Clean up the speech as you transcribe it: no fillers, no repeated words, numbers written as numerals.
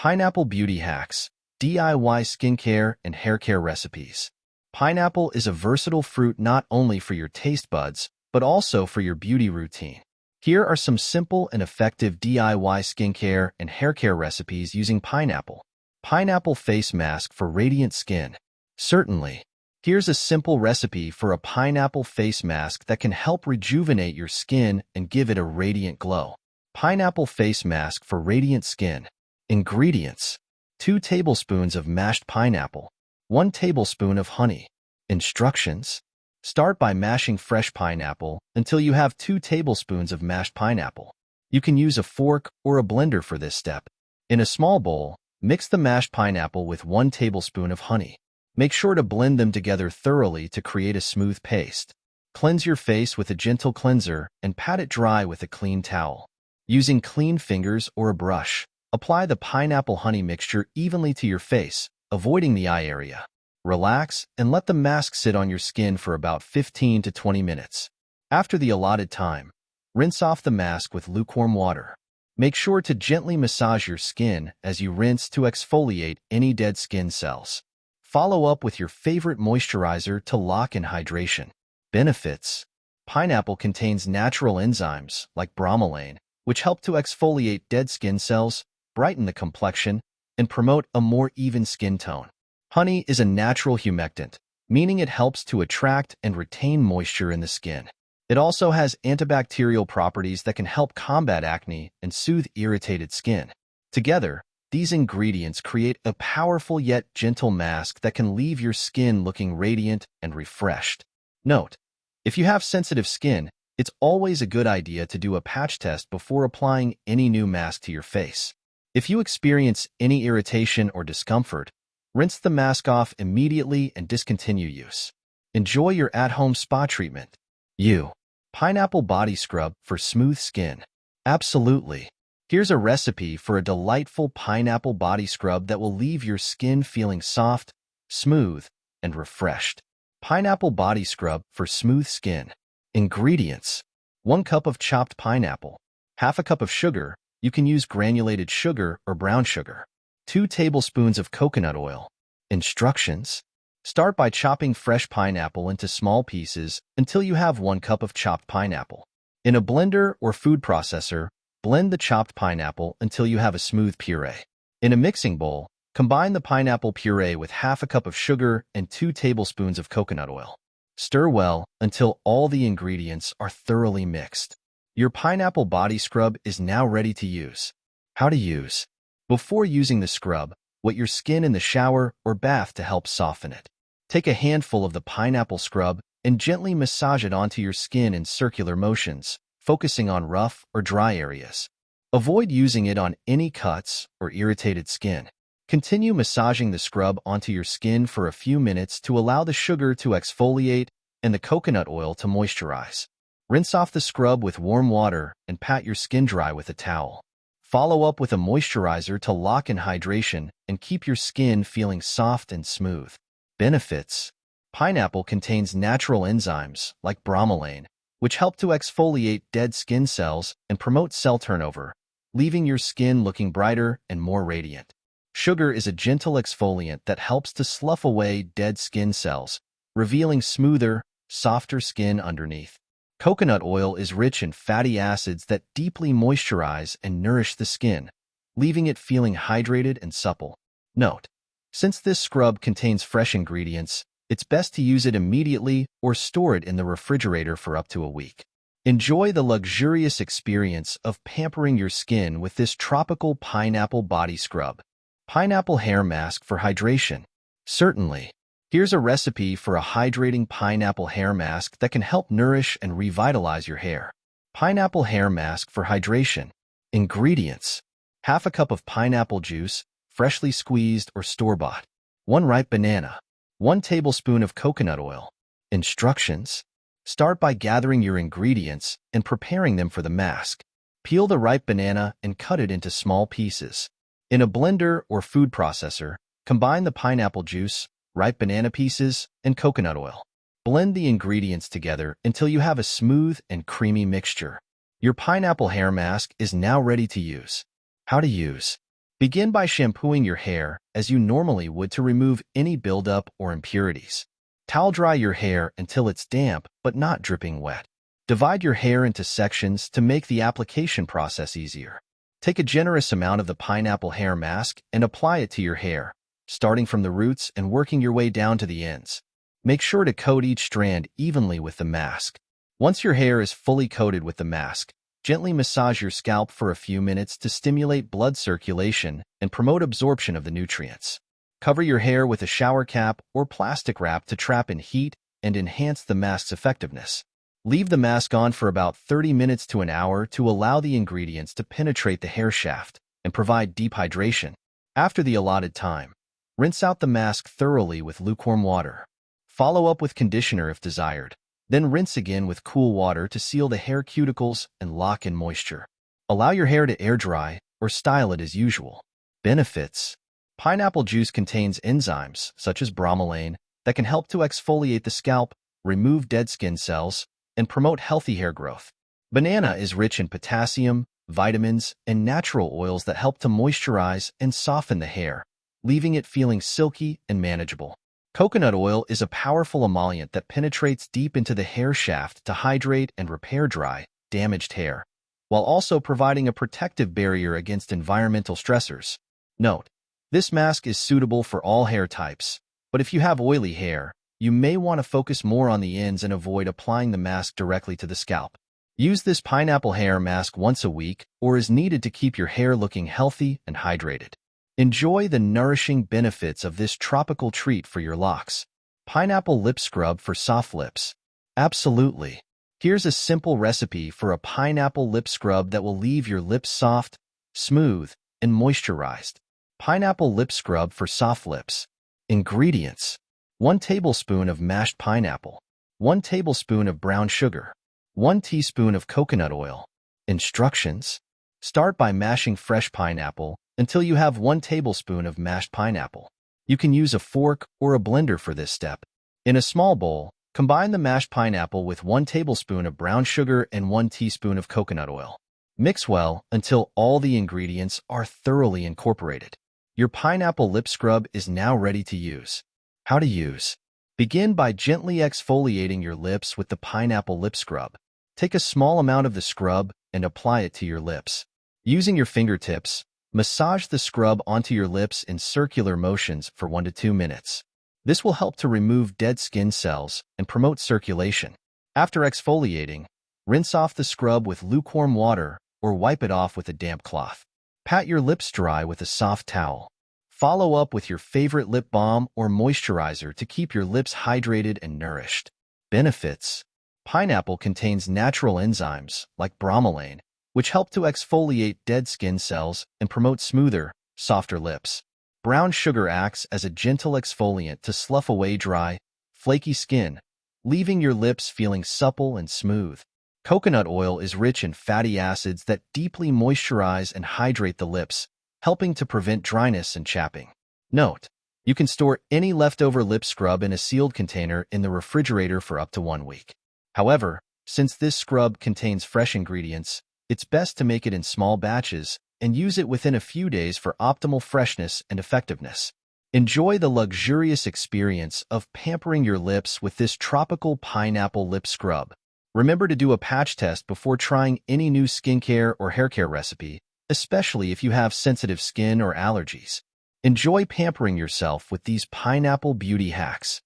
Pineapple beauty hacks, DIY skincare and hair care recipes. Pineapple is a versatile fruit not only for your taste buds, but also for your beauty routine. Here are some simple and effective DIY skincare and hair care recipes using pineapple. Pineapple face mask for radiant skin. Certainly. Here's a simple recipe for a pineapple face mask that can help rejuvenate your skin and give it a radiant glow. Pineapple face mask for radiant skin. Ingredients: 2 tablespoons of mashed pineapple, 1 tablespoon of honey. Instructions: start by mashing fresh pineapple until you have 2 tablespoons of mashed pineapple. You can use a fork or a blender for this step. In a small bowl, mix the mashed pineapple with 1 tablespoon of honey. Make sure to blend them together thoroughly to create a smooth paste. Cleanse your face with a gentle cleanser and pat it dry with a clean towel. Using clean fingers or a brush, apply the pineapple honey mixture evenly to your face, avoiding the eye area. Relax and let the mask sit on your skin for about 15 to 20 minutes. After the allotted time, rinse off the mask with lukewarm water. Make sure to gently massage your skin as you rinse to exfoliate any dead skin cells. Follow up with your favorite moisturizer to lock in hydration. Benefits: pineapple contains natural enzymes like bromelain, which help to exfoliate dead skin cells, brighten the complexion, and promote a more even skin tone. Honey is a natural humectant, meaning it helps to attract and retain moisture in the skin. It also has antibacterial properties that can help combat acne and soothe irritated skin. Together, these ingredients create a powerful yet gentle mask that can leave your skin looking radiant and refreshed. Note: if you have sensitive skin, it's always a good idea to do a patch test before applying any new mask to your face. If you experience any irritation or discomfort, rinse the mask off immediately and discontinue use. Enjoy your at-home spa treatment. Pineapple body scrub for smooth skin. Absolutely. Here's a recipe for a delightful pineapple body scrub that will leave your skin feeling soft, smooth, and refreshed. Pineapple body scrub for smooth skin. Ingredients: 1 cup of chopped pineapple, half a cup of sugar. You can use granulated sugar or brown sugar. 2 tablespoons of coconut oil. Instructions: start by chopping fresh pineapple into small pieces until you have 1 cup of chopped pineapple. In a blender or food processor, blend the chopped pineapple until you have a smooth puree. In a mixing bowl, combine the pineapple puree with half a cup of sugar and 2 tablespoons of coconut oil. Stir well until all the ingredients are thoroughly mixed. Your pineapple body scrub is now ready to use. How to use: before using the scrub, wet your skin in the shower or bath to help soften it. Take a handful of the pineapple scrub and gently massage it onto your skin in circular motions, focusing on rough or dry areas. Avoid using it on any cuts or irritated skin. Continue massaging the scrub onto your skin for a few minutes to allow the sugar to exfoliate and the coconut oil to moisturize. Rinse off the scrub with warm water and pat your skin dry with a towel. Follow up with a moisturizer to lock in hydration and keep your skin feeling soft and smooth. Benefits: pineapple contains natural enzymes like bromelain, which help to exfoliate dead skin cells and promote cell turnover, leaving your skin looking brighter and more radiant. Sugar is a gentle exfoliant that helps to slough away dead skin cells, revealing smoother, softer skin underneath. Coconut oil is rich in fatty acids that deeply moisturize and nourish the skin, leaving it feeling hydrated and supple. Note: since this scrub contains fresh ingredients, it's best to use it immediately or store it in the refrigerator for up to a week. Enjoy the luxurious experience of pampering your skin with this tropical pineapple body scrub. Pineapple hair mask for hydration. Certainly. Here's a recipe for a hydrating pineapple hair mask that can help nourish and revitalize your hair. Pineapple hair mask for hydration. Ingredients: half a cup of pineapple juice, freshly squeezed or store-bought. 1 ripe banana. 1 tablespoon of coconut oil. Instructions: start by gathering your ingredients and preparing them for the mask. Peel the ripe banana and cut it into small pieces. In a blender or food processor, combine the pineapple juice, ripe banana pieces, and coconut oil. Blend the ingredients together until you have a smooth and creamy mixture. Your pineapple hair mask is now ready to use. How to use: Begin by shampooing your hair as you normally would to remove any buildup or impurities. Towel dry your hair until it's damp but not dripping wet. Divide your hair into sections to make the application process easier. Take a generous amount of the pineapple hair mask and apply it to your hair, starting from the roots and working your way down to the ends. Make sure to coat each strand evenly with the mask. Once your hair is fully coated with the mask, gently massage your scalp for a few minutes to stimulate blood circulation and promote absorption of the nutrients. Cover your hair with a shower cap or plastic wrap to trap in heat and enhance the mask's effectiveness. Leave the mask on for about 30 minutes to an hour to allow the ingredients to penetrate the hair shaft and provide deep hydration. After the allotted time, rinse out the mask thoroughly with lukewarm water. Follow up with conditioner if desired. Then rinse again with cool water to seal the hair cuticles and lock in moisture. Allow your hair to air dry or style it as usual. Benefits: pineapple juice contains enzymes, such as bromelain, that can help to exfoliate the scalp, remove dead skin cells, and promote healthy hair growth. Banana is rich in potassium, vitamins, and natural oils that help to moisturize and soften the hair, leaving it feeling silky and manageable. Coconut oil is a powerful emollient that penetrates deep into the hair shaft to hydrate and repair dry, damaged hair, while also providing a protective barrier against environmental stressors. Note: this mask is suitable for all hair types, but if you have oily hair, you may want to focus more on the ends and avoid applying the mask directly to the scalp. Use this pineapple hair mask once a week or as needed to keep your hair looking healthy and hydrated. Enjoy the nourishing benefits of this tropical treat for your locks. Pineapple lip scrub for soft lips. Absolutely. Here's a simple recipe for a pineapple lip scrub that will leave your lips soft, smooth, and moisturized. Pineapple lip scrub for soft lips. Ingredients: 1 tablespoon of mashed pineapple, 1 tablespoon of brown sugar, 1 teaspoon of coconut oil. Instructions: start by mashing fresh pineapple until you have 1 tablespoon of mashed pineapple. You can use a fork or a blender for this step. In a small bowl, combine the mashed pineapple with 1 tablespoon of brown sugar and 1 teaspoon of coconut oil. Mix well until all the ingredients are thoroughly incorporated. Your pineapple lip scrub is now ready to use. How to use: begin by gently exfoliating your lips with the pineapple lip scrub. Take a small amount of the scrub and apply it to your lips. Using your fingertips, massage the scrub onto your lips in circular motions for 1 to 2 minutes. This will help to remove dead skin cells and promote circulation. After exfoliating, rinse off the scrub with lukewarm water or wipe it off with a damp cloth. Pat your lips dry with a soft towel. Follow up with your favorite lip balm or moisturizer to keep your lips hydrated and nourished. Benefits: pineapple contains natural enzymes like bromelain, which help to exfoliate dead skin cells and promote smoother, softer lips. Brown sugar acts as a gentle exfoliant to slough away dry, flaky skin, leaving your lips feeling supple and smooth. Coconut oil is rich in fatty acids that deeply moisturize and hydrate the lips, helping to prevent dryness and chapping. Note: you can store any leftover lip scrub in a sealed container in the refrigerator for up to 1 week. However, since this scrub contains fresh ingredients, it's best to make it in small batches and use it within a few days for optimal freshness and effectiveness. Enjoy the luxurious experience of pampering your lips with this tropical pineapple lip scrub. Remember to do a patch test before trying any new skincare or haircare recipe, especially if you have sensitive skin or allergies. Enjoy pampering yourself with these pineapple beauty hacks.